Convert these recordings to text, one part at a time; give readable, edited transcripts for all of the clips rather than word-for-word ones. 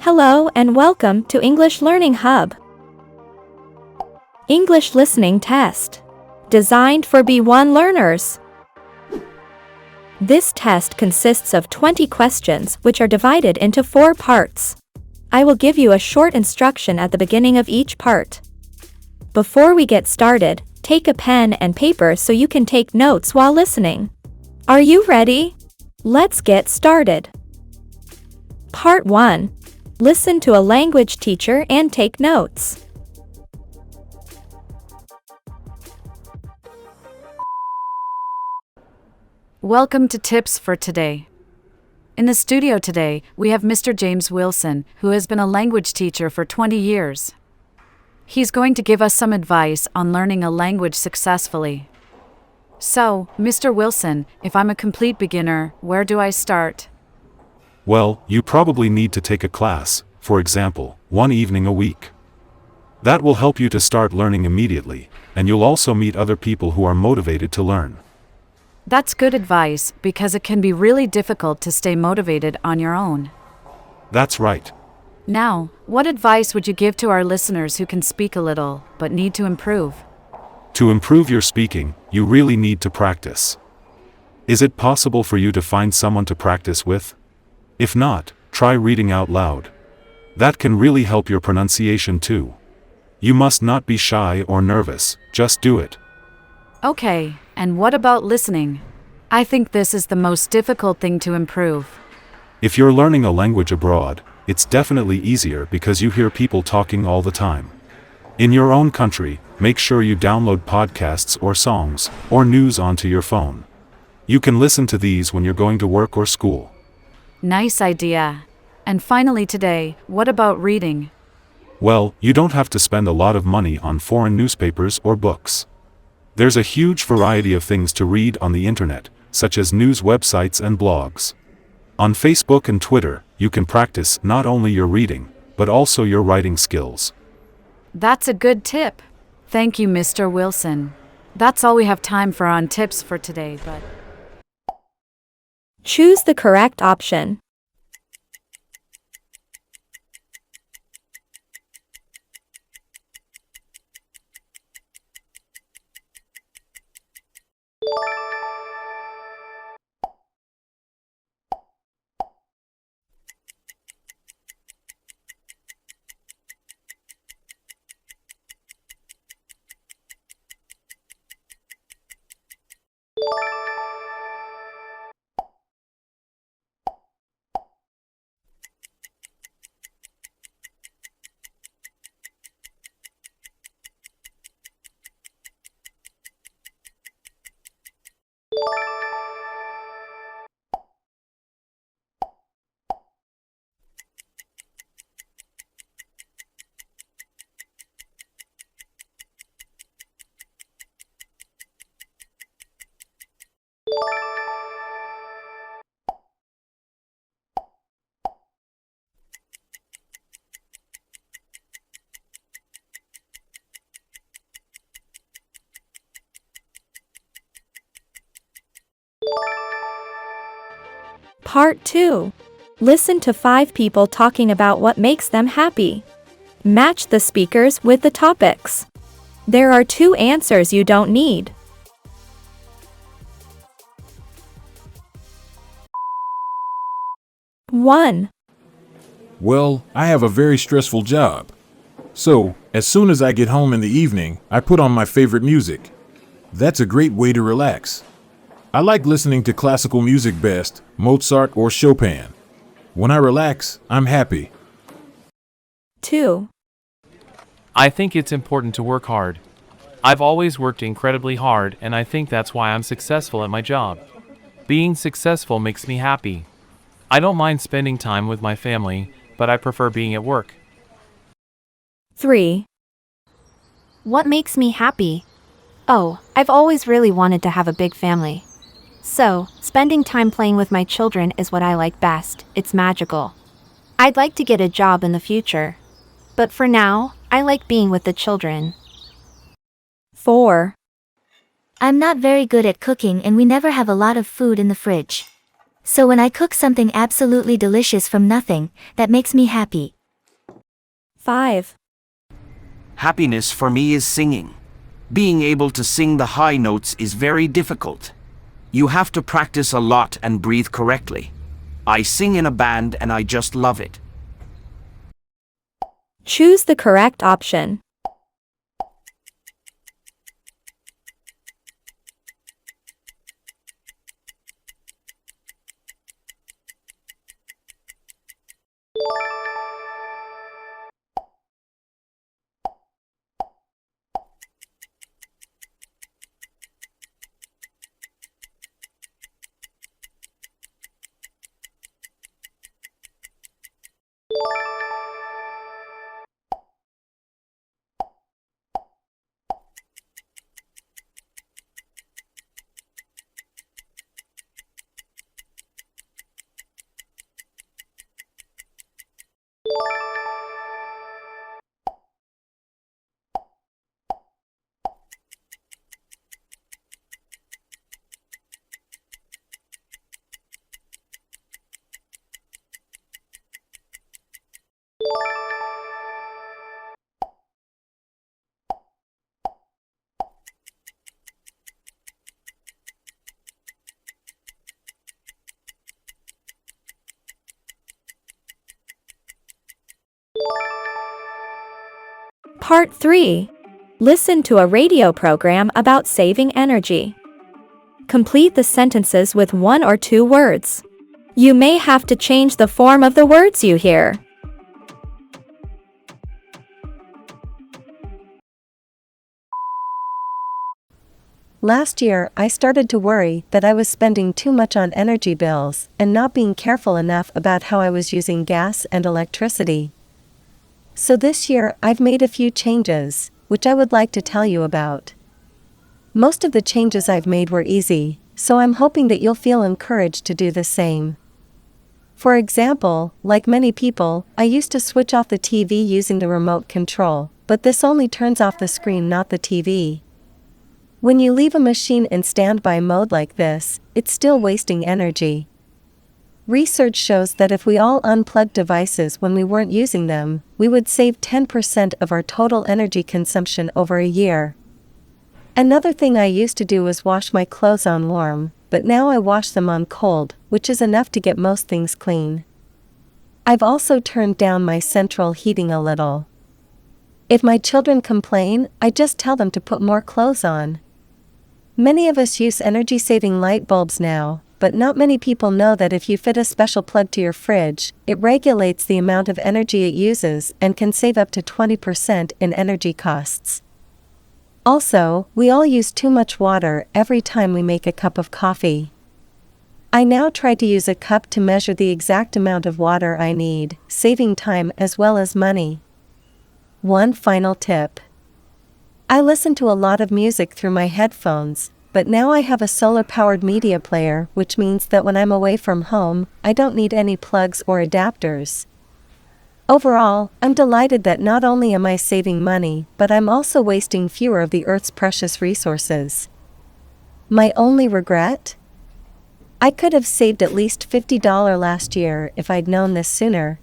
Hello and welcome to English Learning Hub. English Listening Test. Designed for B1 learners. This test consists of 20 questions which are divided into 4 parts. I will give you a short instruction at the beginning of each part. Before we get started, take a pen and paper so you can take notes while listening. Are you ready? Let's get started. Part 1. Listen to a language teacher and take notes. Welcome to Tips for Today. In the studio today, we have Mr. James Wilson, who has been a language teacher for 20 years. He's going to give us some advice on learning a language successfully. So, Mr. Wilson, if I'm a complete beginner, where do I start? Well, you probably need to take a class, for example, one evening a week. That will help you to start learning immediately, and you'll also meet other people who are motivated to learn. That's good advice, because it can be really difficult to stay motivated on your own. That's right. Now, what advice would you give to our listeners who can speak a little, but need to improve? To improve your speaking, you really need to practice. Is it possible for you to find someone to practice with? If not, try reading out loud. That can really help your pronunciation too. You must not be shy or nervous, just do it. Okay, and what about listening? I think this is the most difficult thing to improve. If you're learning a language abroad, it's definitely easier because you hear people talking all the time. In your own country, make sure you download podcasts or songs, or news onto your phone. You can listen to these when you're going to work or school. Nice idea. And finally today, what about reading? Well, you don't have to spend a lot of money on foreign newspapers or books. There's a huge variety of things to read on the internet, such as news websites and blogs. On Facebook and Twitter, you can practice not only your reading, but also your writing skills. That's a good tip. Thank you, Mr. Wilson. That's all we have time for on tips for today, but... Choose the correct option. Part 2. Listen to 5 people talking about what makes them happy. Match the speakers with the topics. There are 2 answers you don't need. One. Well, I have a very stressful job. So, as soon as I get home in the evening, I put on my favorite music. That's a great way to relax. I like listening to classical music best, Mozart or Chopin. When I relax, I'm happy. 2. I think it's important to work hard. I've always worked incredibly hard, and I think that's why I'm successful at my job. Being successful makes me happy. I don't mind spending time with my family, but I prefer being at work. 3. What makes me happy? Oh, I've always really wanted to have a big family. So, spending time playing with my children is what I like best. It's magical. I'd like to get a job in the future. But for now, I like being with the children. 4. I'm not very good at cooking and we never have a lot of food in the fridge. So when I cook something absolutely delicious from nothing, that makes me happy. 5, Happiness for me is singing. Being able to sing the high notes is very difficult. You have to practice a lot and breathe correctly. I sing in a band and I just love it. choose the correct option. Part 3. Listen to a radio program about saving energy. Complete the sentences with 1 or 2 words. You may have to change the form of the words you hear. Last year, I started to worry that I was spending too much on energy bills and not being careful enough about how I was using gas and electricity. So this year, I've made a few changes, which I would like to tell you about. Most of the changes I've made were easy, so I'm hoping that you'll feel encouraged to do the same. For example, like many people, I used to switch off the TV using the remote control, but this only turns off the screen, not the TV. When you leave a machine in standby mode like this, it's still wasting energy. Research shows that if we all unplugged devices when we weren't using them, we would save 10% of our total energy consumption over a year. Another thing I used to do was wash my clothes on warm, but now I wash them on cold, which is enough to get most things clean. I've also turned down my central heating a little. If my children complain, I just tell them to put more clothes on. Many of us use energy-saving light bulbs now, but not many people know that if you fit a special plug to your fridge, it regulates the amount of energy it uses and can save up to 20% in energy costs. Also, we all use too much water every time we make a cup of coffee. I now try to use a cup to measure the exact amount of water I need, saving time as well as money. One final tip. I listen to a lot of music through my headphones, but now I have a solar-powered media player, which means that when I'm away from home, I don't need any plugs or adapters. Overall, I'm delighted that not only am I saving money, but I'm also wasting fewer of the Earth's precious resources. My only regret? I could have saved at least $50 last year if I'd known this sooner.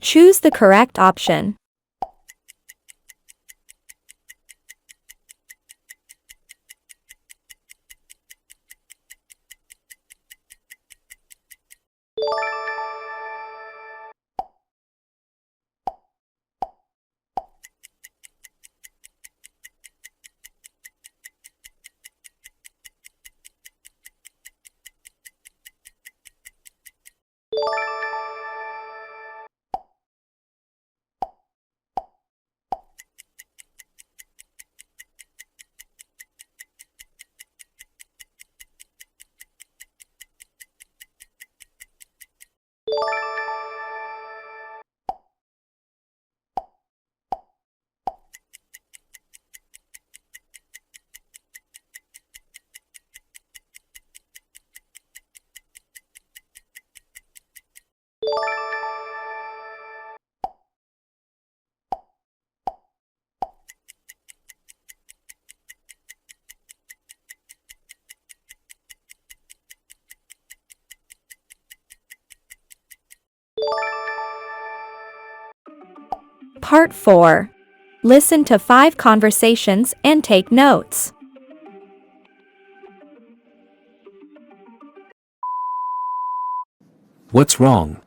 Choose the correct option. Part 4. Listen to 5 conversations and take notes. What's wrong?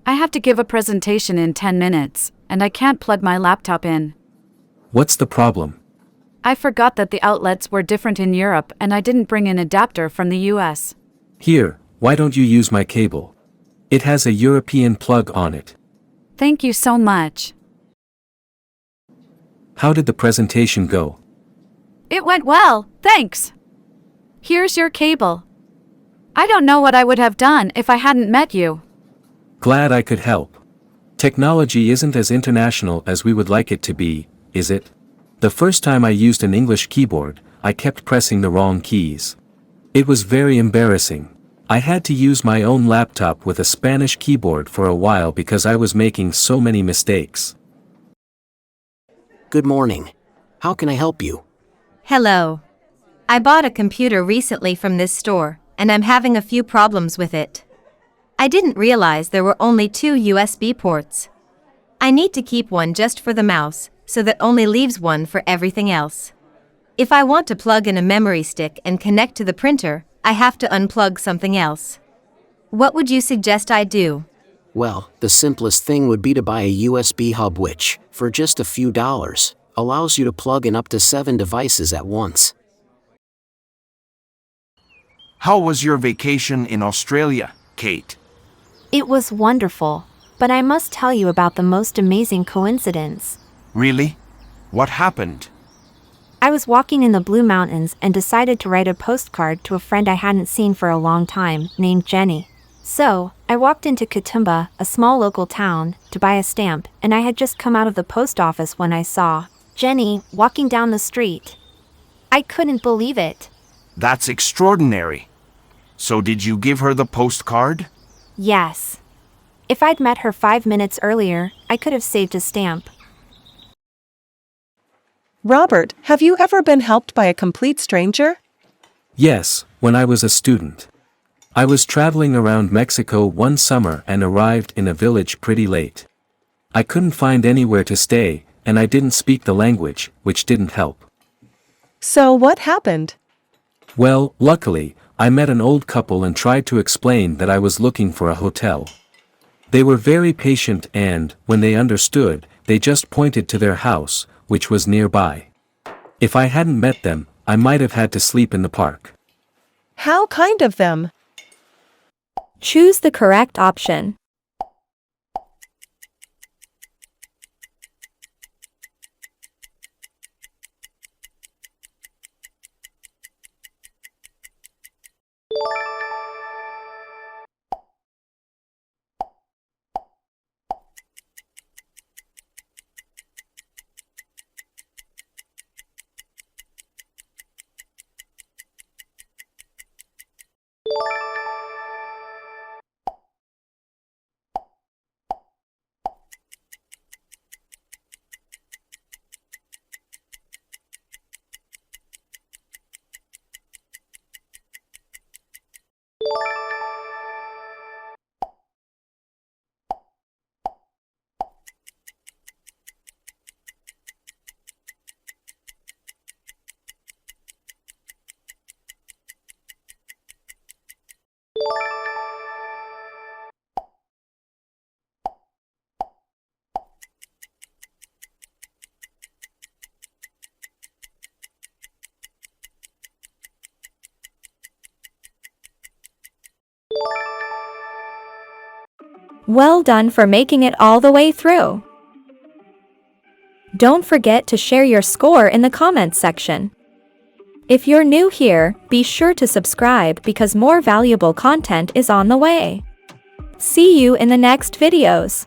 I have to give a presentation in 10 minutes, and I can't plug my laptop in. What's the problem? I forgot that the outlets were different in Europe and I didn't bring an adapter from the US. Here, why don't you use my cable? It has a European plug on it. Thank you so much. How did the presentation go? It went well, thanks. Here's your cable. I don't know what I would have done if I hadn't met you. Glad I could help. Technology isn't as international as we would like it to be, is it? The first time I used an English keyboard, I kept pressing the wrong keys. It was very embarrassing. I had to use my own laptop with a Spanish keyboard for a while because I was making so many mistakes. Good morning. How can I help you? Hello. I bought a computer recently from this store, and I'm having a few problems with it. I didn't realize there were only 2 USB ports. I need to keep one just for the mouse, so that only leaves one for everything else. If I want to plug in a memory stick and connect to the printer, I have to unplug something else. What would you suggest I do? Well, the simplest thing would be to buy a USB hub which, for just a few dollars, allows you to plug in up to 7 devices at once. How was your vacation in Australia, Kate? It was wonderful, but I must tell you about the most amazing coincidence. Really? What happened? I was walking in the Blue Mountains and decided to write a postcard to a friend I hadn't seen for a long time, named Jenny. So, I walked into Katoomba, a small local town, to buy a stamp, and I had just come out of the post office when I saw Jenny walking down the street. I couldn't believe it. That's extraordinary. So did you give her the postcard? Yes. If I'd met her 5 minutes earlier, I could have saved a stamp. Robert, have you ever been helped by a complete stranger? Yes, when I was a student. I was traveling around Mexico one summer and arrived in a village pretty late. I couldn't find anywhere to stay, and I didn't speak the language, which didn't help. So what happened? Well, luckily, I met an old couple and tried to explain that I was looking for a hotel. They were very patient and, when they understood, they just pointed to their house, which was nearby. If I hadn't met them, I might have had to sleep in the park. How kind of them. Choose the correct option. Well done for making it all the way through. Don't forget to share your score in the comments section. If you're new here, be sure to subscribe because more valuable content is on the way. See you in the next videos.